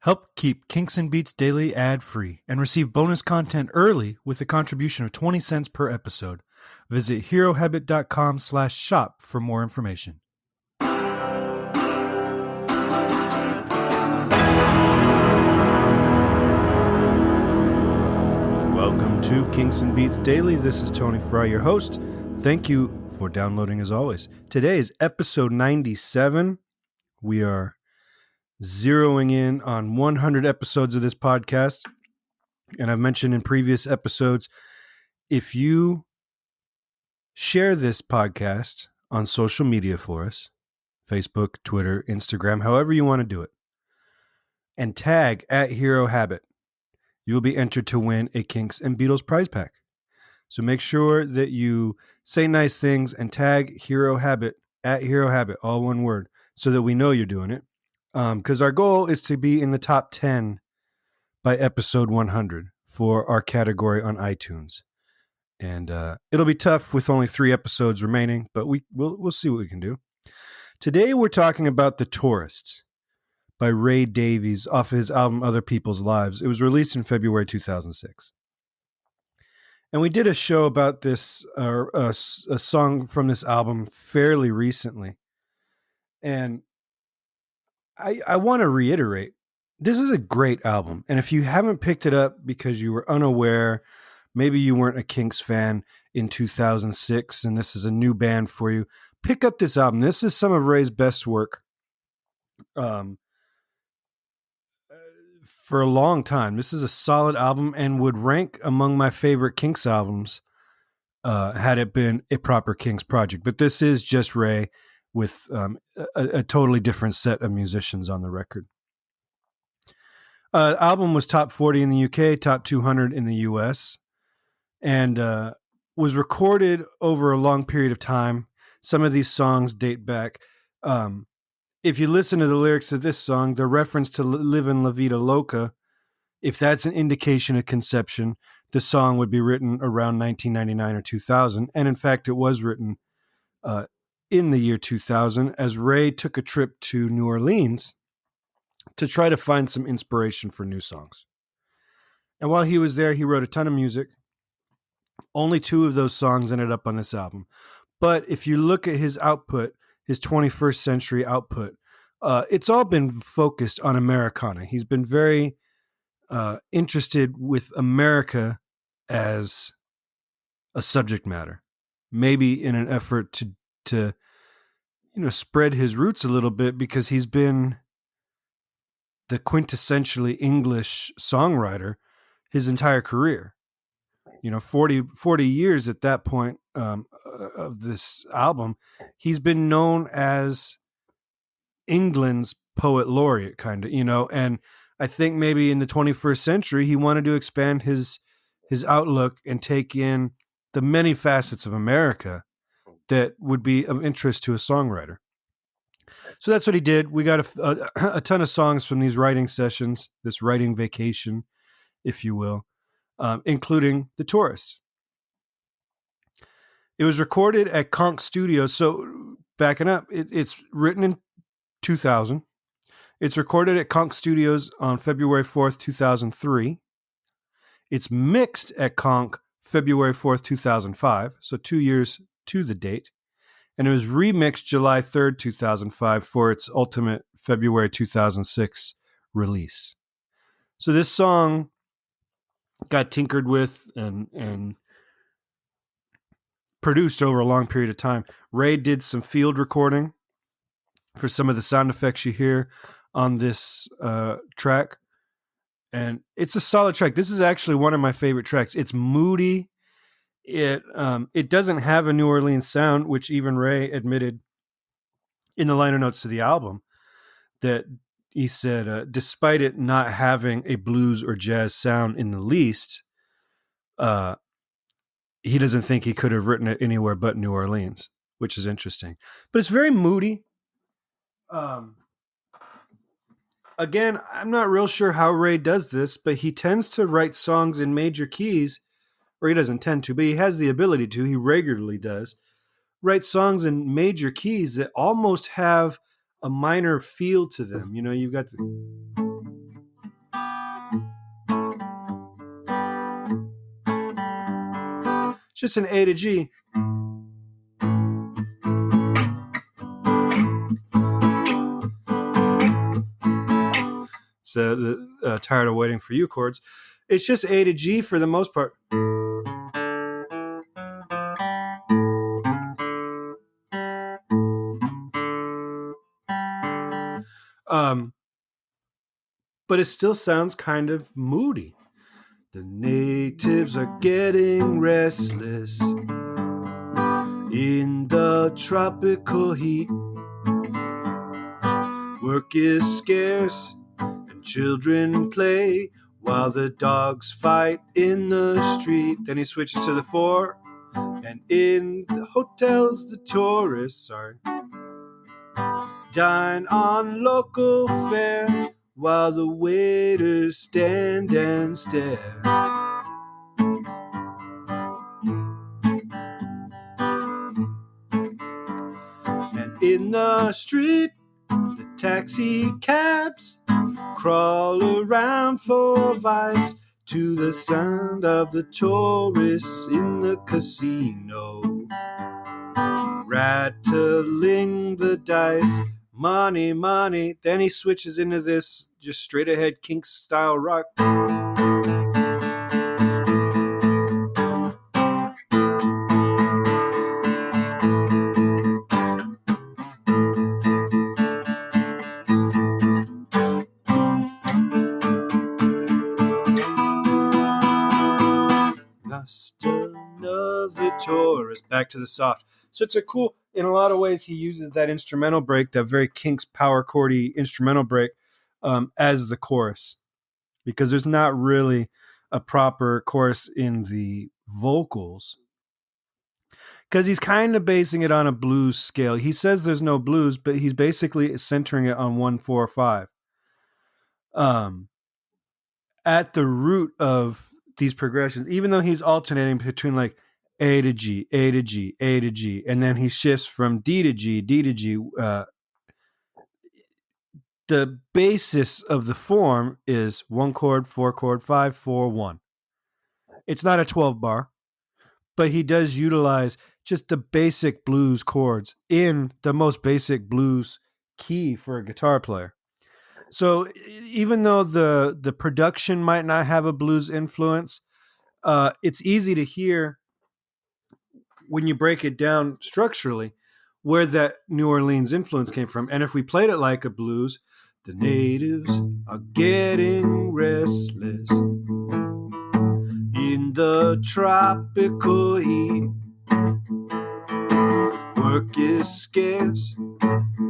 Help keep Kinks and Beats Daily ad-free and receive bonus content early with a contribution of 20 cents per episode. Visit herohabit.com/shop for more information. Welcome to Kinks and Beats Daily. This is Tony Fry, your host. Thank you for downloading as always. Today is episode 97. We are zeroing in on 100 episodes of this podcast. And I've mentioned in previous episodes, if you share this podcast on social media for us, Facebook, Twitter, Instagram, however you want to do it, and tag at Hero Habit, you will be entered to win a Kinks and Beatles prize pack. So make sure that you say nice things and tag Hero Habit at Hero Habit, all one word, so that we know you're doing it. Because our goal is to be in the top 10 by episode 100 for our category on iTunes. And it'll be tough with only 3 episodes remaining, but we'll see what we can do. Today we're talking about The Tourist by Ray Davies off his album Other People's Lives. It was released in February 2006. And we did a show about this, a song from this album fairly recently. And I want to reiterate, this is a great album. And if you haven't picked it up because you were unaware, maybe you weren't a Kinks fan in 2006 and this is a new band for you, pick up this album. This is some of Ray's best work for a long time. This is a solid album and would rank among my favorite Kinks albums had it been a proper Kinks project. But this is just Ray with a totally different set of musicians on the record. Album was top 40 in the UK, top 200 in the US, and was recorded over a long period of time. Some of these songs date back. If you listen to the lyrics of this song, the reference to Livin' La Vida Loca, if that's an indication of conception, the song would be written around 1999 or 2000. And in fact, it was written in the year 2000 as Ray took a trip to New Orleans to try to find some inspiration for new songs. And while he was there, he wrote a ton of music. Only 2 of those songs ended up on this album. But if you look at his output, his 21st century output, it's all been focused on Americana. He's been very interested with America as a subject matter, maybe in an effort to spread his roots a little bit, because he's been the quintessentially English songwriter his entire career. 40 years at that point of this album, he's been known as England's poet laureate, kind of, and I think maybe in the 21st century, he wanted to expand his outlook and take in the many facets of America that would be of interest to a songwriter. So that's what he did. We got a ton of songs from these writing sessions, this writing vacation, if you will, including The Tourist. It was recorded at Conch Studios. So backing up, it's written in 2000. It's recorded at Conch Studios on February 4th, 2003. It's mixed at Conch February 4th, 2005. So 2 years to the date. And it was remixed July 3rd, 2005 for its ultimate February 2006 release. So this song got tinkered with and produced over a long period of time. Ray did some field recording for some of the sound effects you hear on this track. And it's a solid track. This is actually one of my favorite tracks. It's moody. It doesn't have a New Orleans sound, which even Ray admitted in the liner notes to the album, that he said, despite it not having a blues or jazz sound in the least, he doesn't think he could have written it anywhere but New Orleans, which is interesting. But it's very moody. Again, I'm not real sure how Ray does this, but he tends to write songs in major keys, or he doesn't tend to, but he has the ability to, he regularly does, write songs in major keys that almost have a minor feel to them. You've got the... It's just an A to G. So the Tired of Waiting for You chords. It's just A to G for the most part. But it still sounds kind of moody. The natives are getting restless in the tropical heat. Work is scarce and children play while the dogs fight in the street. Then he switches to the 4, and in the hotels the tourists dine on local fare while the waiters stand and stare. And in the street, the taxi cabs crawl around for vice to the sound of the tourists in the casino, rattling the dice. Money, money. Then he switches into this just straight ahead Kinks style rock. Just another tourist. Back to the soft. So it's a cool, in a lot of ways, he uses that instrumental break, that very Kinks power chordy instrumental break, as the chorus, because there's not really a proper chorus in the vocals, because he's kind of basing it on a blues scale. He says there's no blues, but he's basically centering it on 1, 4, 5. At the root of these progressions, even though he's alternating between like A to G, A to G, A to G, and then he shifts from D to G, D to G. The basis of the form is 1 chord, 4 chord, 5, 4, 1. It's not a 12 bar, but he does utilize just the basic blues chords in the most basic blues key for a guitar player. So even though the production might not have a blues influence, it's easy to hear when you break it down structurally where that New Orleans influence came from. And if we played it like a blues, the natives are getting restless in the tropical heat. Work is scarce,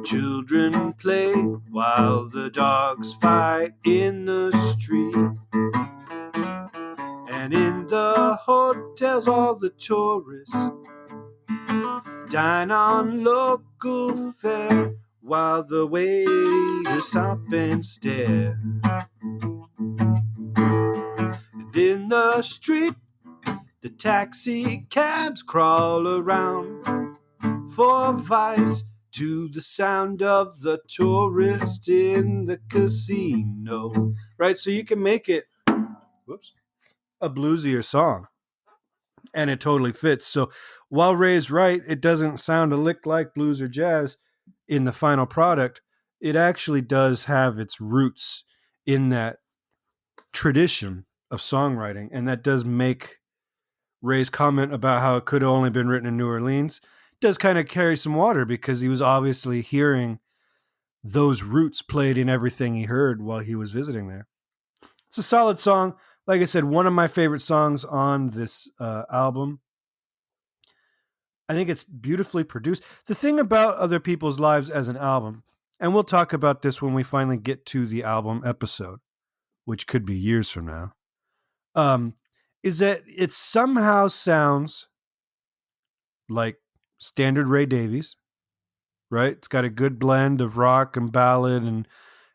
children play while the dogs fight in the street. And in the hotels, all the tourists dine on local fare while the waiters stop and stare. And in the street, the taxi cabs crawl around for vice to the sound of the tourist in the casino. Right? So you can make it a bluesier song, and it totally fits. So while Ray's right, it doesn't sound a lick like blues or jazz in the final product. It actually does have its roots in that tradition of songwriting, and that does make Ray's comment about how it could have only been written in New Orleans does kind of carry some water, because he was obviously hearing those roots played in everything he heard while he was visiting there. It's a solid song. Like I said, one of my favorite songs on this album. I think it's beautifully produced. The thing about Other People's Lives as an album, and we'll talk about this when we finally get to the album episode, which could be years from now, is that it somehow sounds like standard Ray Davies, right? It's got a good blend of rock and ballad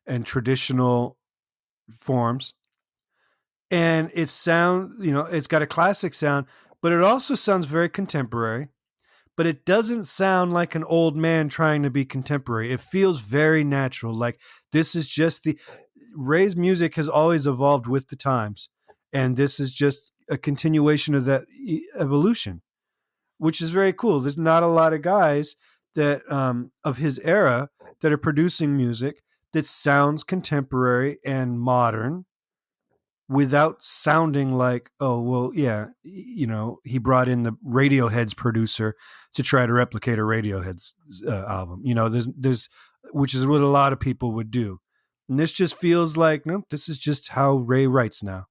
and traditional forms. And it sound, it's got a classic sound, but it also sounds very contemporary. But it doesn't sound like an old man trying to be contemporary. It feels very natural. Like this is just Ray's music has always evolved with the times. And this is just a continuation of that evolution, which is very cool. There's not a lot of guys that of his era that are producing music that sounds contemporary and modern without sounding like, oh, well, yeah, he brought in the Radiohead's producer to try to replicate a Radiohead's album. There's which is what a lot of people would do. And this just feels like, no, this is just how Ray writes now.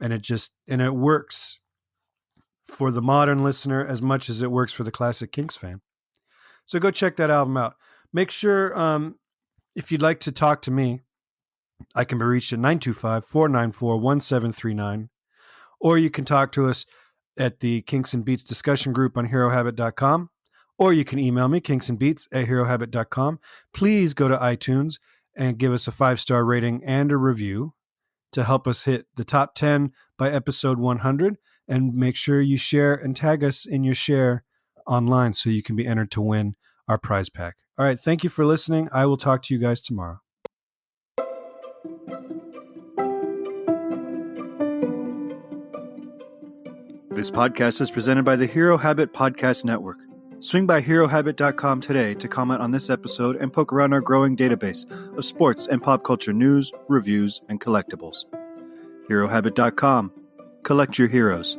And it works for the modern listener as much as it works for the classic Kinks fan. So go check that album out. Make sure, if you'd like to talk to me, I can be reached at 925-494-1739, or you can talk to us at the Kinks and Beats discussion group on herohabit.com, or you can email me, kinksandbeats@herohabit.com. Please go to iTunes and give us a 5-star rating and a review to help us hit the top 10 by episode 100, and make sure you share and tag us in your share online so you can be entered to win our prize pack. All right, thank you for listening. I will talk to you guys tomorrow. This podcast is presented by the Hero Habit Podcast Network. Swing by herohabit.com today to comment on this episode and poke around our growing database of sports and pop culture news, reviews, and collectibles. herohabit.com. Collect your heroes.